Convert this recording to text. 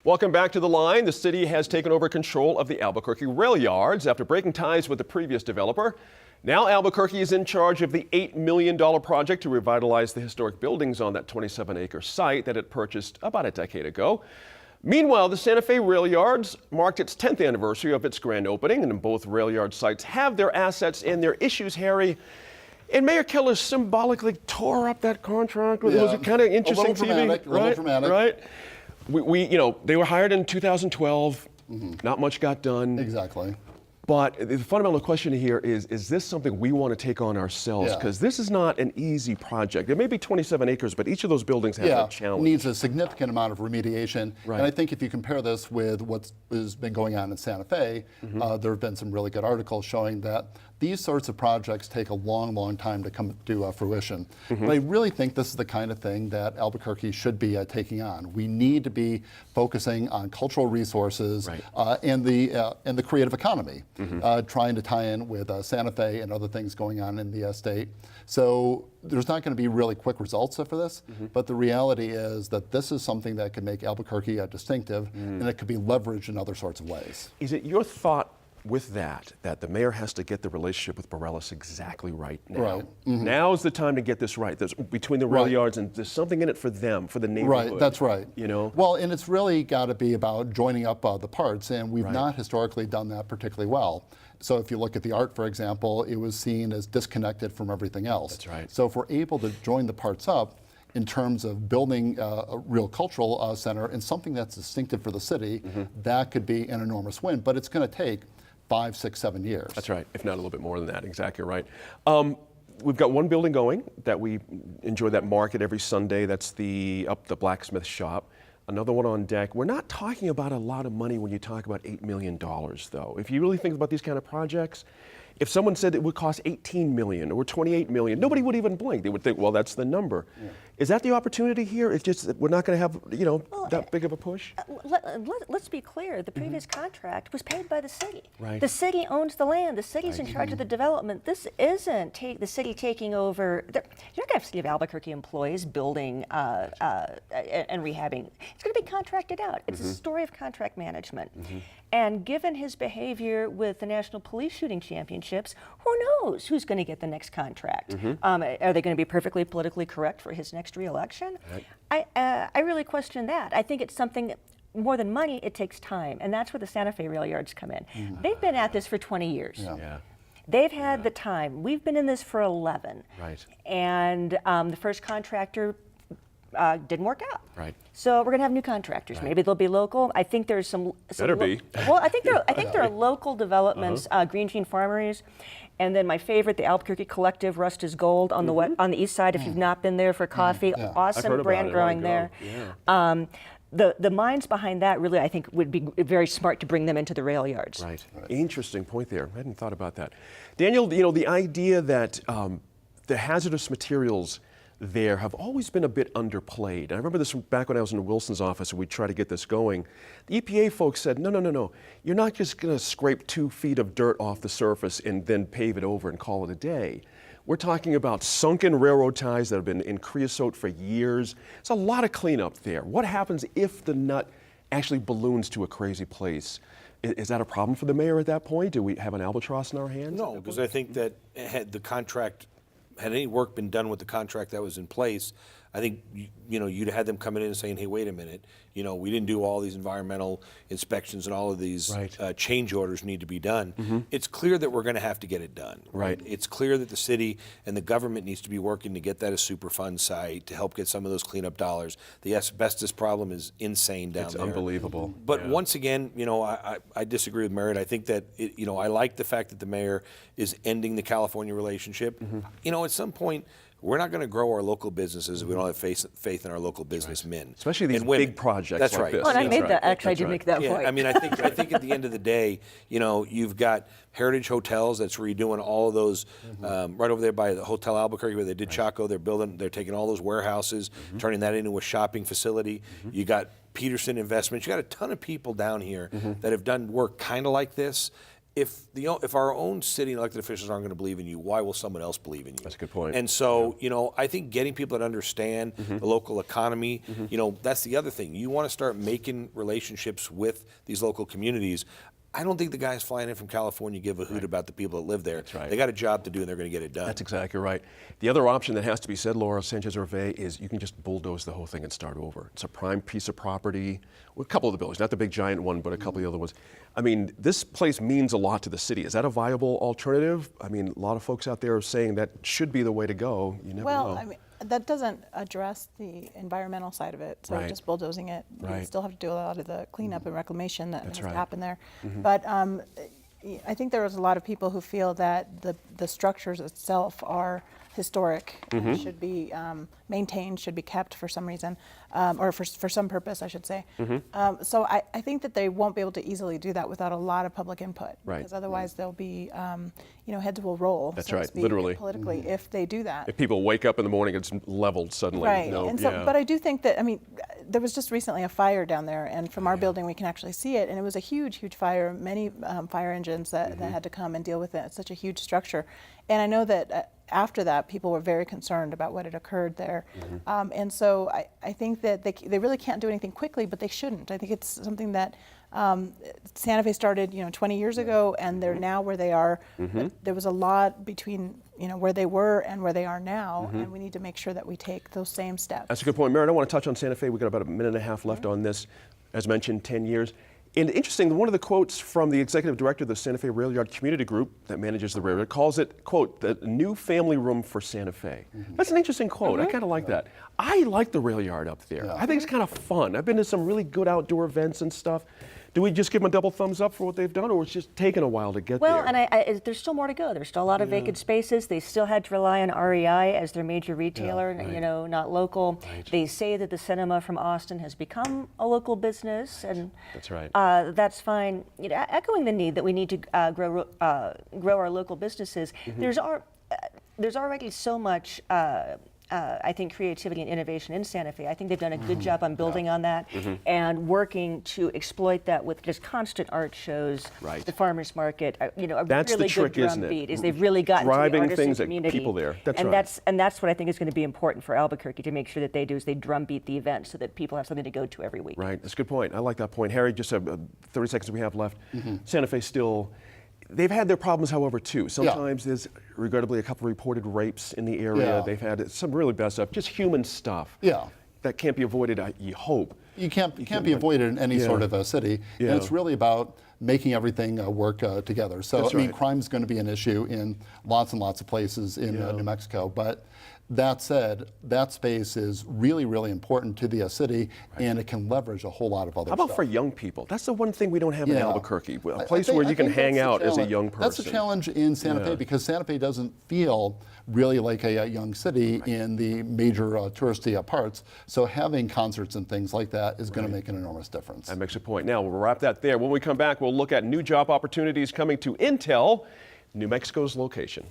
Welcome back to The Line. The city has taken over control of the Albuquerque rail yards after breaking ties with the previous developer. Now Albuquerque is in charge of the $8 million project to revitalize the historic buildings on that 27-acre site that it purchased about a decade ago. Meanwhile, the Santa Fe rail yards marked its 10th anniversary of its grand opening, and both rail yard sites have their assets and their issues, Harry. And Mayor Keller symbolically tore up that contract. It was kind of interesting TV, a little dramatic. Right? They were hired in 2012. Not much got done. Exactly. But the fundamental question here is this something we want to take on ourselves? Because this is not an easy project. It may be 27 acres, but each of those buildings have a challenge. Needs a significant amount of remediation. Right. And I think if you compare this with what has been going on in Santa Fe, there have been some really good articles showing that these sorts of projects take a long, long time to come to fruition. But I really think this is the kind of thing that Albuquerque should be taking on. We need to be focusing on cultural resources and the creative economy, trying to tie in with Santa Fe and other things going on in the state. So there's not going to be really quick results for this, but the reality is that this is something that could make Albuquerque distinctive, and it could be leveraged in other sorts of ways. Is it your thought with that the mayor has to get the relationship with Borellis exactly right now? Right. Now's the time to get this right. There's, between the rail yards, and there's something in it for them, for the neighborhood. Right, that's right. You know? Well, and it's really got to be about joining up the parts, and we've not historically done that particularly well. So if you look at the art, for example, it was seen as disconnected from everything else. That's right. So if we're able to join the parts up in terms of building a real cultural center and something that's distinctive for the city, that could be an enormous win. But it's going to take 5, 6, 7 years. That's right, if not a little bit more than that. Exactly right. We've got one building going that we enjoy that market every Sunday. That's the blacksmith shop. Another one on deck. We're not talking about a lot of money when you talk about $8 million, though. If you really think about these kind of projects, if someone said it would cost $18 million or $28 million, nobody would even blink. They would think, well, that's the number. Is that the opportunity here? It's just that we're not going to have, that big of a push? Let's be clear. The previous contract was paid by the city. Right. The city owns the land. The city's in charge of the development. This isn't the city taking over. You're not going to have City of Albuquerque employees building and rehabbing. It's going to be contracted out. It's a story of contract management. And given his behavior with the National Police Shooting Championships, who knows who's going to get the next contract? Are they going to be perfectly politically correct for his next re-election? I really question that. I think it's something, more than money, it takes time. And that's where the Santa Fe rail yards come in. They've been at this for 20 years. They've had the time. We've been in this for 11. Right. And the first contractor didn't work out. Right. So we're going to have new contractors. Maybe they'll be local. I think there's some Better be. Well, I think there are local developments, Green Jean Farmeries, and then my favorite, the Albuquerque Collective, Rust is Gold on the east side. If you've not been there for coffee, awesome brand growing there. The minds behind that really, I think, would be very smart to bring them into the rail yards. Right. Interesting point there. I hadn't thought about that. Daniel, the idea that the hazardous materials there have always been a bit underplayed. I remember this from back when I was in Wilson's office and we tried to get this going. The EPA folks said, no. You're not just going to scrape 2 feet of dirt off the surface and then pave it over and call it a day. We're talking about sunken railroad ties that have been in creosote for years. It's a lot of cleanup there. What happens if the nut actually balloons to a crazy place? Is that a problem for the mayor at that point? Do we have an albatross in our hands? No, because I think that had the contract, had any work been done with the contract that was in place, I think you'd had them coming in and saying, hey, wait a minute, we didn't do all these environmental inspections and all of these change orders need to be done. It's clear that we're going to have to get it done. Right. It's clear that the city and the government needs to be working to get that a Superfund site to help get some of those cleanup dollars. The asbestos problem is insane down there. It's unbelievable. But once again, I disagree with Merritt. I think that I like the fact that the mayor is ending the California relationship. At some point, we're not going to grow our local businesses if we don't have faith in our local businessmen. Especially these big projects That's like right. this. Well, and I made that. Actually, I did make that point. I mean, I think at the end of the day, you've got Heritage Hotels that's redoing all of those right over there by the Hotel Albuquerque where they did Chaco. They're taking all those warehouses, turning that into a shopping facility. You got Peterson Investments. You got a ton of people down here that have done work kind of like this. if our own city elected officials aren't going to believe in you, why will someone else believe in you? That's a good point. And so, I think getting people that understand the local economy, that's the other thing. You want to start making relationships with these local communities. I don't think the guys flying in from California give a hoot about the people that live there. That's right. They got a job to do, and they're going to get it done. That's exactly right. The other option that has to be said, Laura Sanchez-Orvay, is you can just bulldoze the whole thing and start over. It's a prime piece of property. Well, a couple of the buildings, not the big giant one, but a couple of the other ones. I mean, this place means a lot to the city. Is that a viable alternative? I mean, a lot of folks out there are saying that should be the way to go. You never know. I mean, that doesn't address the environmental side of it. So Right. just bulldozing it, Right. you still have to do a lot of the cleanup and reclamation that has right. to happen there. But I think there was a lot of people who feel that the structures itself are historic, and should be maintained, should be kept for some reason, or for some purpose, I should say. So I think that they won't be able to easily do that without a lot of public input. Right. Because otherwise there'll be, heads will roll, That's so to right, speak, literally. politically, if they do that. If people wake up in the morning, it's leveled suddenly. Right, No, and so, yeah. but I do think that, there was just recently a fire down there, and from our building we can actually see it, and it was a huge, huge fire, many fire engines that had to come and deal with it. It's such a huge structure. And I know that after that, people were very concerned about what had occurred there. And so I think that they really can't do anything quickly, but they shouldn't. I think it's something that Santa Fe started, 20 years ago, and they're now where they are. But there was a lot between, where they were and where they are now, and we need to make sure that we take those same steps. That's a good point. Merritt, I want to touch on Santa Fe. We've got about a minute and a half left on this. As mentioned, 10 years. And interesting, one of the quotes from the executive director of the Santa Fe Rail Yard Community Group that manages the railroad calls it, quote, the new family room for Santa Fe. That's an interesting quote. I kind of like that. I like the rail yard up there. I think it's kind of fun. I've been to some really good outdoor events and stuff. Do we just give them a double thumbs up for what they've done, or it's just taken a while to get Well, there? and there's still more to go. There's still a lot of vacant spaces. They still had to rely on REI as their major retailer, not local. They say that the cinema from Austin has become a local business, and That's right. That's fine. Echoing the need that we need to grow our local businesses. There's already so much. I think creativity and innovation in Santa Fe. I think they've done a good job on building on that and working to exploit that with just constant art shows. Right. The farmers market. A That's the really trick, good isn't it? drumbeat is they've really gotten to Driving the artisan things at community. people there. That's and right. that's what I think is going to be important for Albuquerque to make sure that they do is they drumbeat the event so that people have something to go to every week. Right, that's a good point. I like that point. Harry, just 30 seconds we have left. Santa Fe still, they've had their problems, however, too. Sometimes there's, regrettably, a couple reported rapes in the area. Yeah. They've had some really bad stuff, just human stuff. Yeah. That can't be avoided, you hope. You can't be avoided in any sort of a city, Yeah. and it's really about making everything work together. So That's I mean, right. crime's going to be an issue in lots and lots of places in New Mexico. But that said, that space is really, really important to the city, and it can leverage a whole lot of other How about stuff. for young people? That's the one thing we don't have in Yeah. Albuquerque. A I place think- where I you can think hang that's the out as a challenge. young person. That's the challenge in Santa Fe, because Santa Fe doesn't feel really like a young city in the major touristy parts. So having concerts and things like that is going to make an enormous difference. That makes a point. Now, we'll wrap that there. When we come back, we'll look at new job opportunities coming to Intel, New Mexico's location.